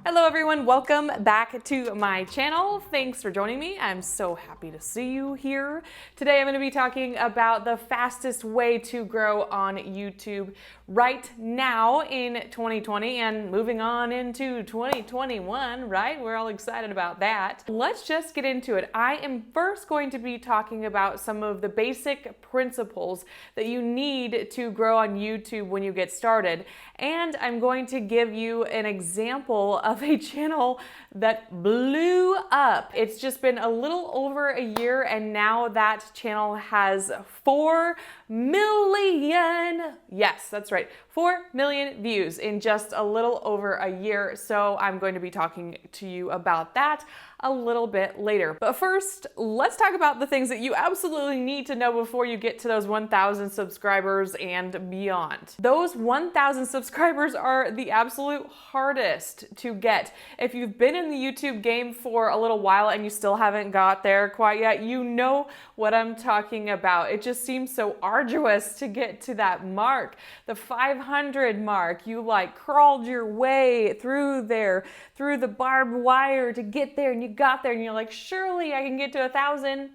Hello everyone, welcome back to my channel. Thanks for joining me. I'm so happy to see you here. Today I'm going to be talking about the fastest way to grow on YouTube right now in 2020 and moving on into 2021, right? We're all excited about that. Let's just get into it. I am first going to be talking about some of the basic principles that you need to grow on YouTube when you get started. And I'm going to give you an example of a channel that blew up. It's just been a little over a year and now that channel has 4 million, yes, that's right, 4 million views in just a little over a year. So I'm going to be talking to you about that a little bit later. But first, let's talk about the things that you absolutely need to know before you get to those 1,000 subscribers and beyond. Those 1,000 subscribers are the absolute hardest to get. If you've been in the YouTube game for a little while and you still haven't got there quite yet, you know what I'm talking about. It just seems so arduous to get to that mark. The 500 mark, you like crawled your way through there, through the barbed wire to get there, and you got there and you're like, surely I can get to 1,000.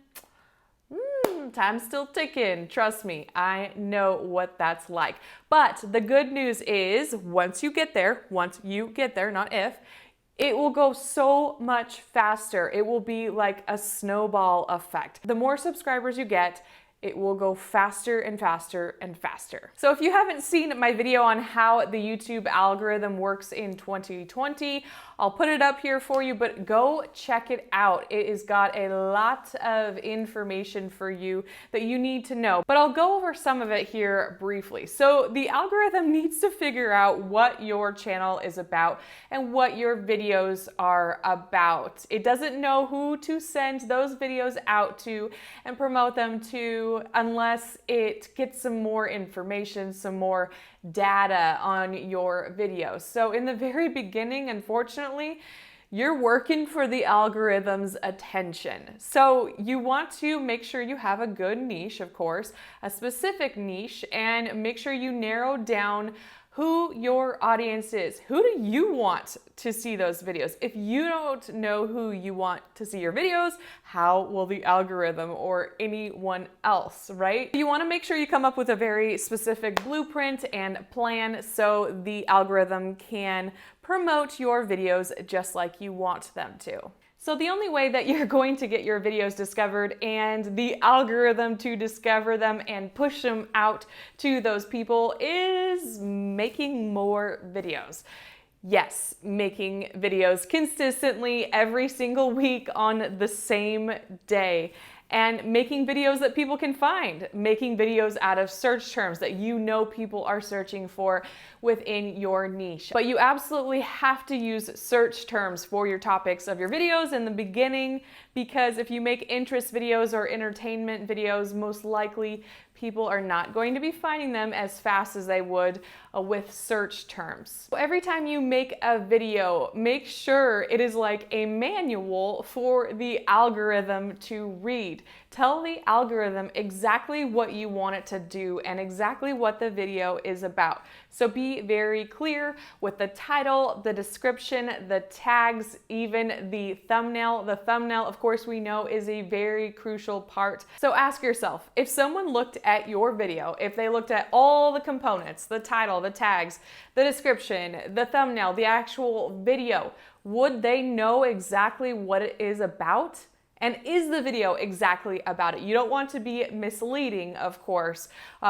Time's still ticking. Trust me, I know what that's like. But the good news is once you get there, not if, it will go so much faster. It will be like a snowball effect. The more subscribers you get, it will go faster and faster and faster. So if you haven't seen my video on how the YouTube algorithm works in 2020, I'll put it up here for you, but go check it out. It has got a lot of information for you that you need to know, but I'll go over some of it here briefly. So the algorithm needs to figure out what your channel is about and what your videos are about. It doesn't know who to send those videos out to and promote them to unless it gets some more information, some more data on your videos. So in the very beginning, unfortunately, you're working for the algorithm's attention. So you want to make sure you have a good niche, of course, a specific niche, and make sure you narrow down who your audience is. Who do you want to see those videos? If you don't know who you want to see your videos, how will the algorithm or anyone else, right? You want to make sure you come up with a very specific blueprint and plan so the algorithm can promote your videos just like you want them to. So the only way that you're going to get your videos discovered and the algorithm to discover them and push them out to those people is making more videos. Yes, making videos consistently every single week on the same day. And making videos that people can find, making videos out of search terms that you know people are searching for within your niche. But you absolutely have to use search terms for your topics of your videos in the beginning, because if you make interest videos or entertainment videos, most likely people are not going to be finding them as fast as they would with search terms. So every time you make a video, make sure it is like a manual for the algorithm to read. Tell the algorithm exactly what you want it to do and exactly what the video is about. So be very clear with the title, the description, the tags, even the thumbnail. The thumbnail, of course, we know is a very crucial part. So ask yourself, if someone looked at your video, if they looked at all the components, the title, the tags, the description, the thumbnail, the actual video, would they know exactly what it is about? And is the video exactly about it? You don't want to be misleading, of course,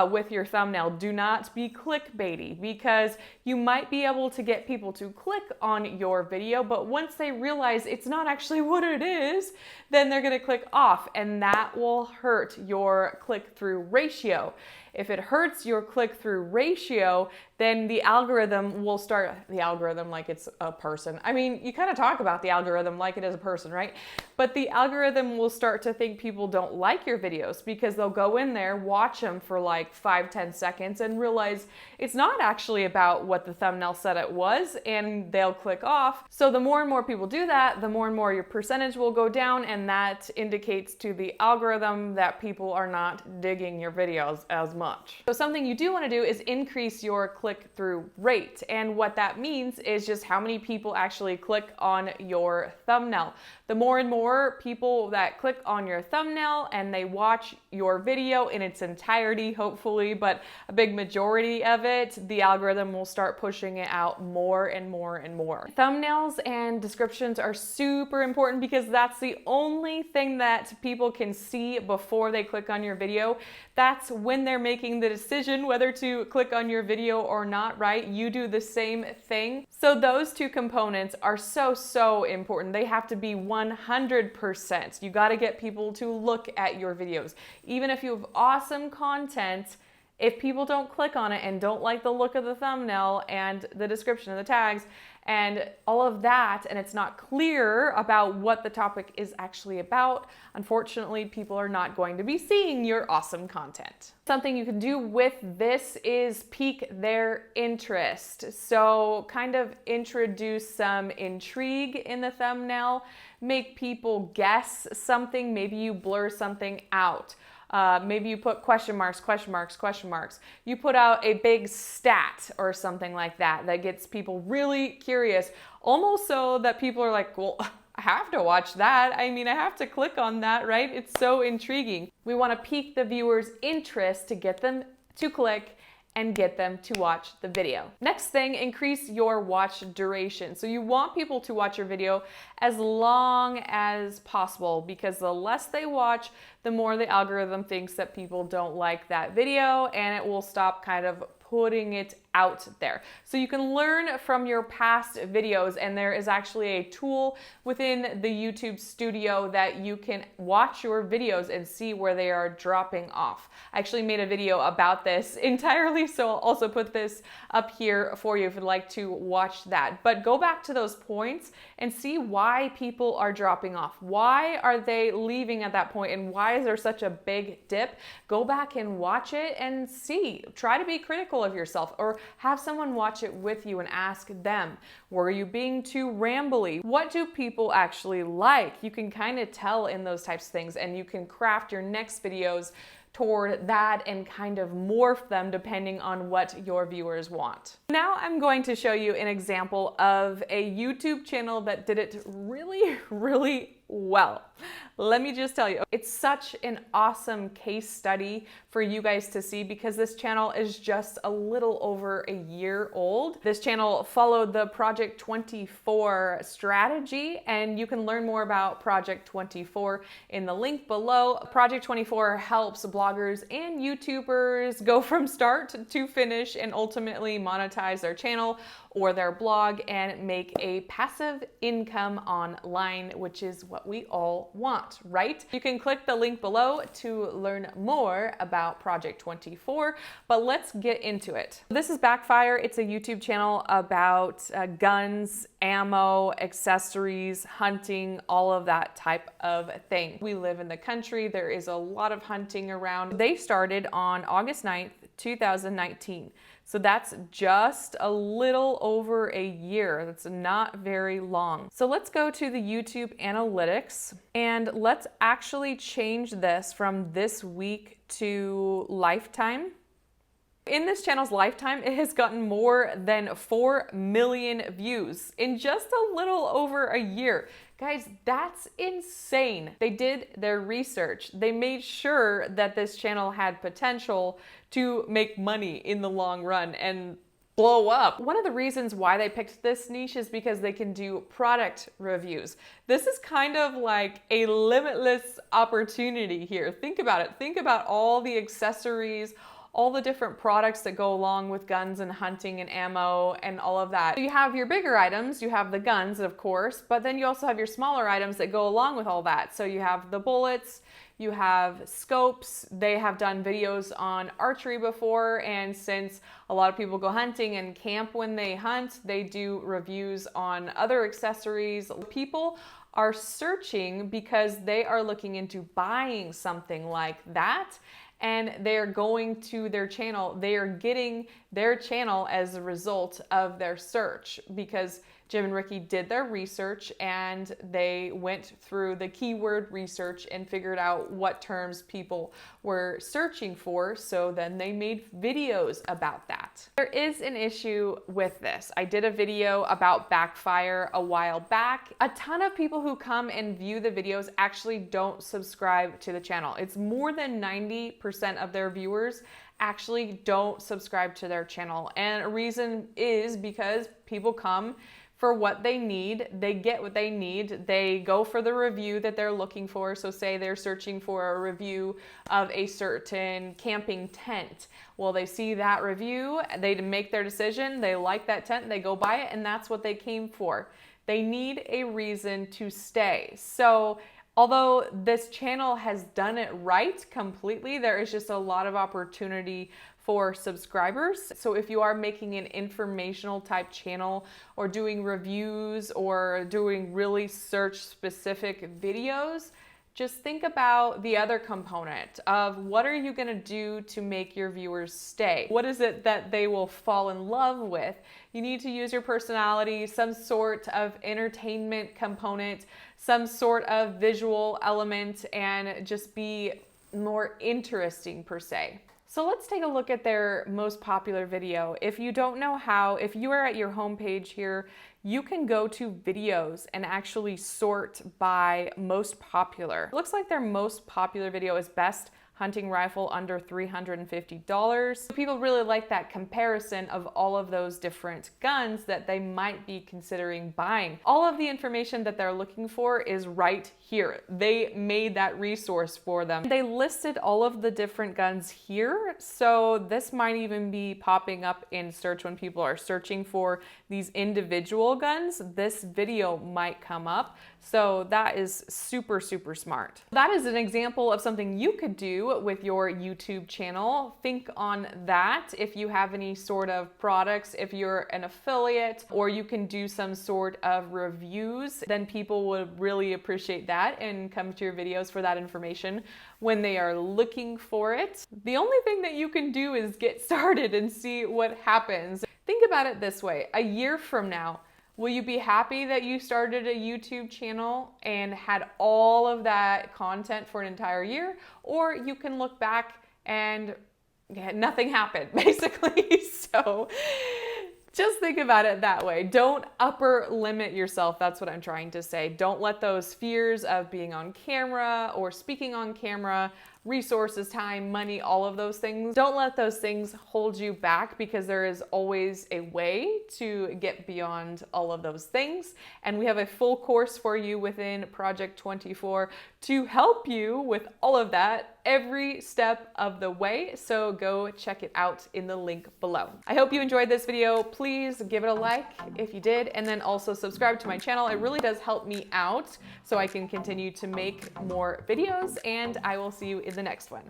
with your thumbnail. Do not be clickbaity, because you might be able to get people to click on your video, but once they realize it's not actually what it is, then they're gonna click off, and that will hurt your click-through ratio. If it hurts your click-through ratio, then the algorithm will start, the algorithm like it's a person. I mean, you kind of talk about the algorithm like it is a person, right? But the algorithm will start to think people don't like your videos because they'll go in there, watch them for like 5-10 seconds and realize it's not actually about what the thumbnail said it was, and they'll click off. So the more and more people do that, the more and more your percentage will go down, and that indicates to the algorithm that people are not digging your videos as much. So something you do want to do is increase your click-through rate. And what that means is just how many people actually click on your thumbnail. The more and more people that click on your thumbnail and they watch your video in its entirety, hopefully, but a big majority of it, the algorithm will start pushing it out more and more and more. Thumbnails and descriptions are super important because that's the only thing that people can see before they click on your video. That's when they're making the decision whether to click on your video or not, right? You do the same thing. So those two components are so important. They have to be 100%. You got to get people to look at your videos. Even if you have awesome content, if people don't click on it and don't like the look of the thumbnail and the description and the tags and all of that, and it's not clear about what the topic is actually about, unfortunately, people are not going to be seeing your awesome content. Something you can do with this is pique their interest. So kind of introduce some intrigue in the thumbnail, make people guess something, maybe you blur something out. Maybe you put question marks. You put out a big stat or something like that that gets people really curious, almost so that people are like, well, I have to watch that. I mean, I have to click on that, right? It's so intriguing. We want to pique the viewer's interest to get them to click and get them to watch the video. Next thing, increase your watch duration. So you want people to watch your video as long as possible because the less they watch, the more the algorithm thinks that people don't like that video and it will stop kind of putting it out there. So you can learn from your past videos, and there is actually a tool within the YouTube studio that you can watch your videos and see where they are dropping off. I actually made a video about this entirely, so I'll also put this up here for you if you'd like to watch that. But go back to those points and see why people are dropping off. Why are they leaving at that point, and why is there such a big dip? Go back and watch it and see. Try to be critical of yourself, or have someone watch it with you and ask them, were you being too rambly? What do people actually like? You can kind of tell in those types of things, and you can craft your next videos toward that and kind of morph them depending on what your viewers want. Now I'm going to show you an example of a YouTube channel that did it really well. Let me just tell you, it's such an awesome case study for you guys to see because this channel is just a little over a year old. This channel followed the Project 24 strategy, and you can learn more about Project 24 in the link below. Project 24 helps bloggers and YouTubers go from start to finish and ultimately monetize their channel or their blog and make a passive income online, which is what we all want, right? You can click the link below to learn more about Project 24, but let's get into it. This is Backfire. It's a YouTube channel about guns, ammo, accessories, hunting, all of that type of thing. We live in the country. There is a lot of hunting around. They started on August 9th, 2019. So that's just a little over a year. That's not very long. So let's go to the YouTube analytics and let's actually change this from this week to lifetime. In this channel's lifetime, it has gotten more than 4 million views in just a little over a year. Guys, that's insane. They did their research. They made sure that this channel had potential to make money in the long run and blow up. One of the reasons why they picked this niche is because they can do product reviews. This is kind of like a limitless opportunity here. Think about it. Think about all the accessories, all the different products that go along with guns and hunting and ammo and all of that. So you have your bigger items, you have the guns, of course, but then you also have your smaller items that go along with all that. So you have the bullets, you have scopes. They have done videos on archery before, and since a lot of people go hunting and camp when they hunt, they do reviews on other accessories. People are searching because they are looking into buying something like that, and they're going to their channel. They are getting their channel as a result of their search because Jim and Ricky did their research and they went through the keyword research and figured out what terms people were searching for. So then they made videos about that. There is an issue with this. I did a video about backfire a while back. A ton of people who come and view the videos actually don't subscribe to the channel. It's more than 90% of their viewers actually don't subscribe to their channel. And a reason is because people come for what they need, they get what they need, they go for the review that they're looking for. So say they're searching for a review of a certain camping tent. Well, they see that review, they make their decision, they like that tent, they go buy it, and that's what they came for. They need a reason to stay. So although this channel has done it right completely, there is just a lot of opportunity for subscribers. So if you are making an informational type channel or doing reviews or doing really search specific videos, just think about the other component of what are you gonna do to make your viewers stay? What is it that they will fall in love with? You need to use your personality, some sort of entertainment component, some sort of visual element, and just be more interesting per se. So let's take a look at their most popular video. If you don't know how, if you are at your homepage here, you can go to videos and actually sort by most popular. It looks like their most popular video is best hunting rifle under $350. People really like that comparison of all of those different guns that they might be considering buying. All of the information that they're looking for is right here. They made that resource for them. They listed all of the different guns here, so this might even be popping up in search when people are searching for these individual guns. This video might come up, so that is super, super smart. That is an example of something you could do with your YouTube channel. Think on that. If you have any sort of products, if you're an affiliate, or you can do some sort of reviews, then people would really appreciate that and come to your videos for that information when they are looking for it. The only thing that you can do is get started and see what happens. Think about it this way. A year from now, will you be happy that you started a YouTube channel and had all of that content for an entire year? Or you can look back and nothing happened, basically. So just think about it that way. Don't upper limit yourself. That's what I'm trying to say. Don't let those fears of being on camera or speaking on camera, resources, time, money, all of those things, don't let those things hold you back, because there is always a way to get beyond all of those things. And we have a full course for you within Project 24 to help you with all of that every step of the way. So go check it out in the link below. I hope you enjoyed this video. Please give it a like if you did, and then also subscribe to my channel. It really does help me out so I can continue to make more videos, and I will see you in the next one.